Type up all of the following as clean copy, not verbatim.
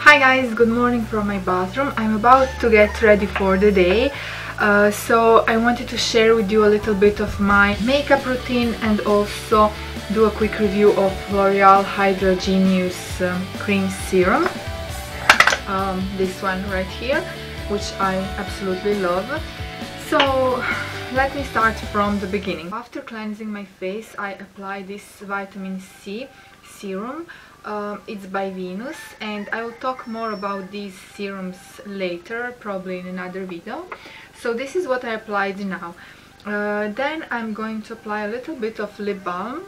Hi guys, good morning from my bathroom. I'm about to get ready for the day, so I wanted to share with you a little bit of my makeup routine and also do a quick review of L'Oreal Hydra Genius Cream Serum. This one right here, which I absolutely love. So let me start from the beginning. After cleansing my face, I apply this vitamin C serum. It's by Venus, and I will talk more about these serums later, probably in another video. So this is what I applied now. Then I'm going to apply a little bit of lip balm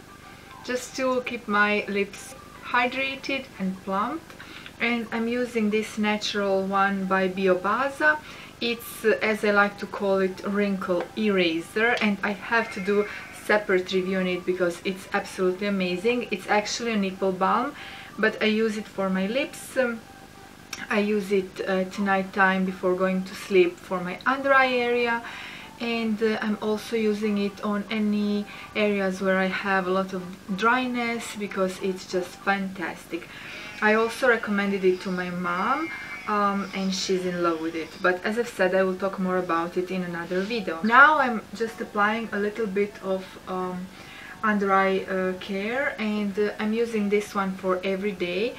just to keep my lips hydrated and plump, and I'm using this natural one by BeautyBlog. It's, as I like to call it, wrinkle eraser, and I have to do separate review on it because it's absolutely amazing. It's actually a nipple balm, but I use it for my lips. I use it at night time before going to sleep for my under eye area, and I'm also using it on any areas where I have a lot of dryness because it's just fantastic. I also recommended it to my mom, and she's in love with it, but as I've said, I will talk more about it in another video. Now I'm just applying a little bit of under eye care, and I'm using this one for every day.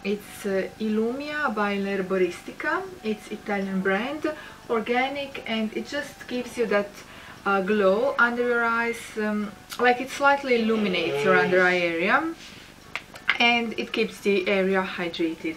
It's Illumia by L'Erboristica. It's Italian brand, organic, and it just gives you that glow under your eyes, like it slightly illuminates your under eye area, and it keeps the area hydrated.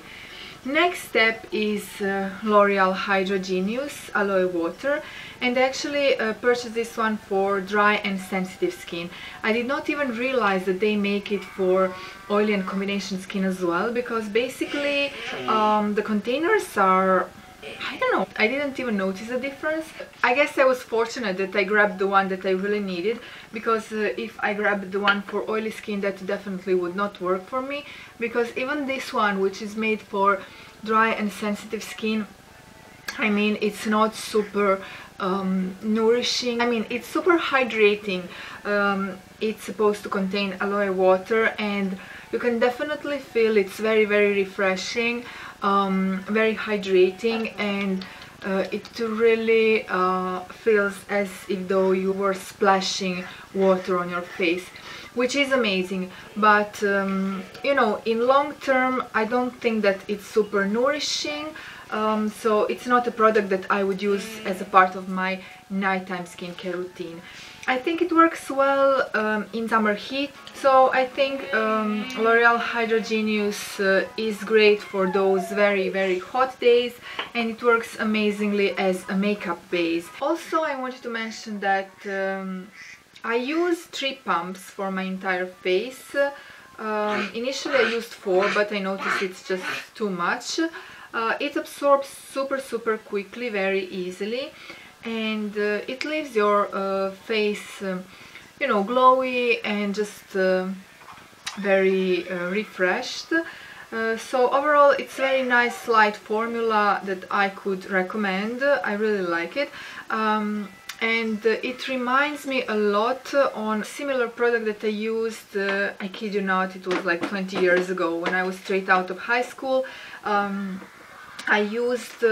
Next step is L'Oreal Hydra Genius Aloe Water, and I actually purchased this one for dry and sensitive skin. I did not even realize that they make it for oily and combination skin as well, because basically the containers are, I don't know, I didn't even notice the difference. I guess I was fortunate that I grabbed the one that I really needed, because if I grabbed the one for oily skin, that definitely would not work for me, because even this one, which is made for dry and sensitive skin, I mean, it's not super nourishing. I mean, it's super hydrating. It's supposed to contain aloe water, and you can definitely feel it's very, very refreshing, very hydrating, and it really feels as if though you were splashing water on your face, which is amazing. But you know, in long term, I don't think that it's super nourishing, so it's not a product that I would use as a part of my nighttime skincare routine. I think it works well in summer heat, so I think L'Oreal Hydra Genius is great for those very, very hot days, and it works amazingly as a makeup base. Also, I wanted to mention that I use 3 pumps for my entire face. Initially I used 4, but I noticed it's just too much. It absorbs super quickly, very easily, and it leaves your face, you know, glowy and just very refreshed. So overall, it's a very nice light formula that I could recommend. I really like it. And it reminds me a lot on a similar product that I used, I kid you not, it was like 20 years ago when I was straight out of high school. I used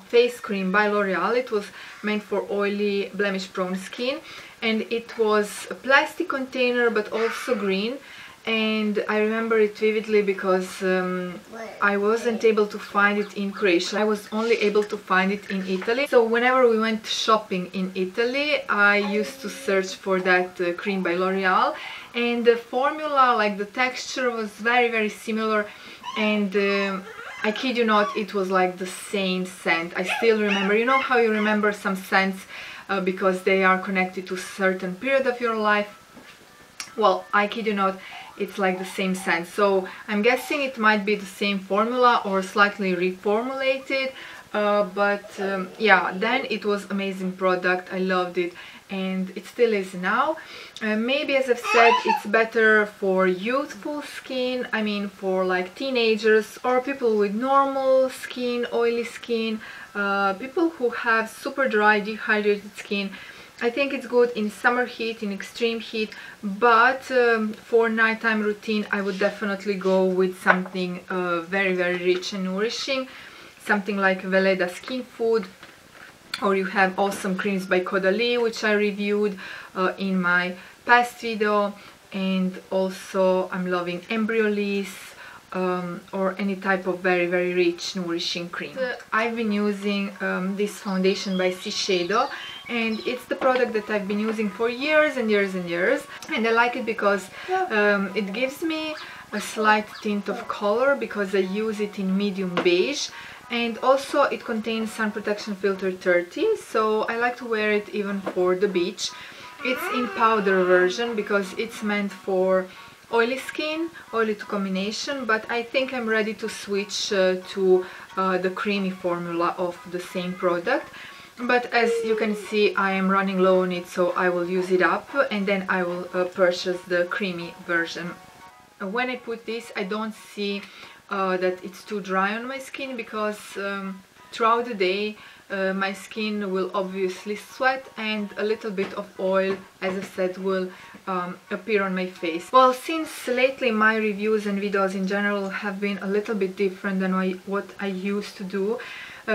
face cream by L'Oreal. It was meant for oily, blemish-prone skin, and it was a plastic container but also green. And I remember it vividly because I wasn't able to find it in Croatia. I was only able to find it in Italy. So whenever we went shopping in Italy, I used to search for that cream by L'Oreal. And the formula, like the texture, was very, very similar. And I kid you not, it was like the same scent. I still remember, you know how you remember some scents because they are connected to a certain period of your life? Well, I kid you not, it's like the same scent. So I'm guessing it might be the same formula or slightly reformulated, but yeah, then it was amazing product. I loved it, and it still is now. Maybe, as I've said, it's better for youthful skin, I mean for like teenagers or people with normal skin, oily skin, people who have super dry, dehydrated skin. I think it's good in summer heat, in extreme heat, but for nighttime routine I would definitely go with something very rich and nourishing, something like Veleda Skin Food, or you have awesome creams by Caudalie, which I reviewed in my past video, and also I'm loving Embryolisse, or any type of very rich nourishing cream. I've been using this foundation by Shiseido, and it's the product that I've been using for years and years, and I like it because it gives me a slight tint of color because I use it in medium beige, and also it contains sun protection filter 30, so I like to wear it even for the beach. It's in powder version because it's meant for oily skin, oily to combination, but I think I'm ready to switch to the creamy formula of the same product. But as you can see, I am running low on it, so I will use it up and then I will purchase the creamy version. When I put this, I don't see that it's too dry on my skin, because throughout the day my skin will obviously sweat and a little bit of oil, as I said, will appear on my face. Well, since lately my reviews and videos in general have been a little bit different than what I used to do,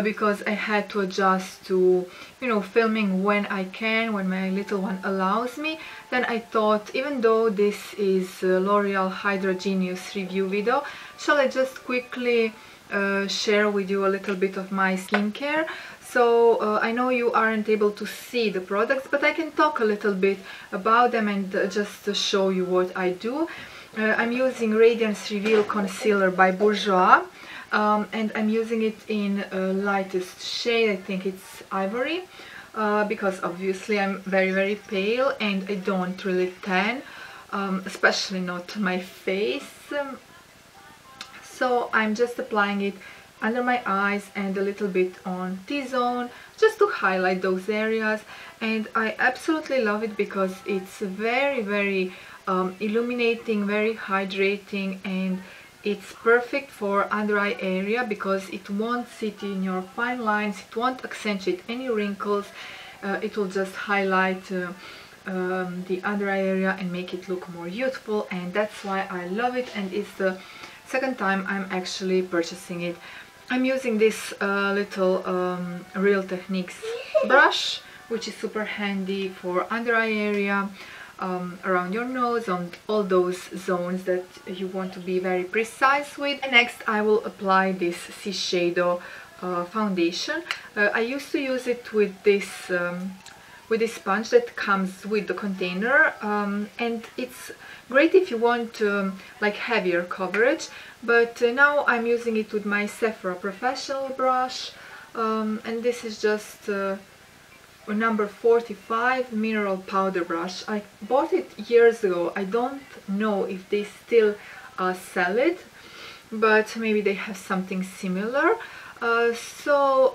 because I had to adjust to, you know, filming when I can, when my little one allows me, then I thought, even though this is a L'Oreal Hydra Genius review video, shall I just quickly share with you a little bit of my skincare. So I know you aren't able to see the products, but I can talk a little bit about them and just to show you what I do. I'm using Radiance Reveal Concealer by Bourjois, and I'm using it in lightest shade. I think it's Ivory, because obviously I'm very pale and I don't really tan, especially not my face. So I'm just applying it under my eyes and a little bit on T-zone, just to highlight those areas, and I absolutely love it because it's very illuminating, very hydrating, and it's perfect for under eye area because it won't sit in your fine lines, it won't accentuate any wrinkles, it will just highlight the under eye area and make it look more youthful, and that's why I love it, and it's the second time I'm actually purchasing it. I'm using this little Real Techniques brush, which is super handy for under eye area, around your nose, on all those zones that you want to be very precise with. And next I will apply this Shiseido foundation. I used to use it with this sponge that comes with the container, and it's great if you want like heavier coverage, but now I'm using it with my Sephora Professional brush, and this is just a number 45 mineral powder brush. I bought it years ago. I don't know if they still sell it, but maybe they have something similar. So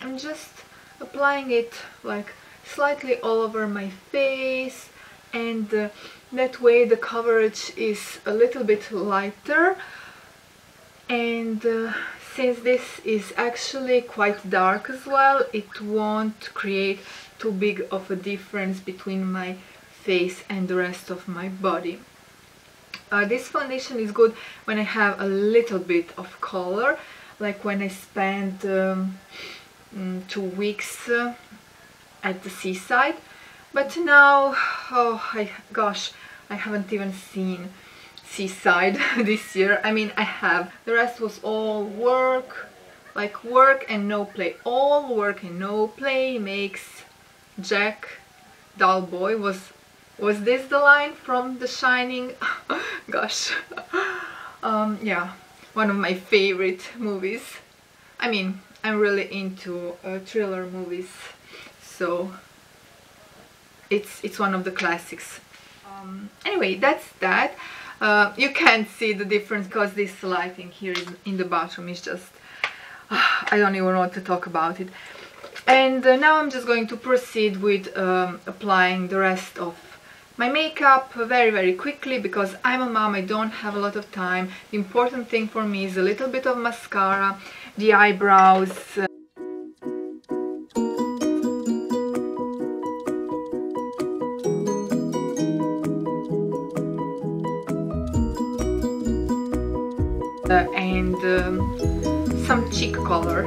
I'm just applying it like slightly all over my face, and that way the coverage is a little bit lighter, and since this is actually quite dark as well, it won't create too big of a difference between my face and the rest of my body. This foundation is good when I have a little bit of color, like when I spend 2 weeks at the seaside. But now, oh gosh, I haven't even seen seaside this year. I mean, I have. The rest was all work, like work and no play. All work and no play makes Jack dull boy. Was this the line from The Shining? Gosh. Yeah, one of my favorite movies. I mean, I'm really into thriller movies, so it's one of the classics. Anyway, that's that. You can't see the difference because this lighting here in the bathroom is just I don't even want to talk about it. And now I'm just going to proceed with applying the rest of my makeup very quickly, because I'm a mom, I don't have a lot of time. The important thing for me is a little bit of mascara, the eyebrows. and some cheek color.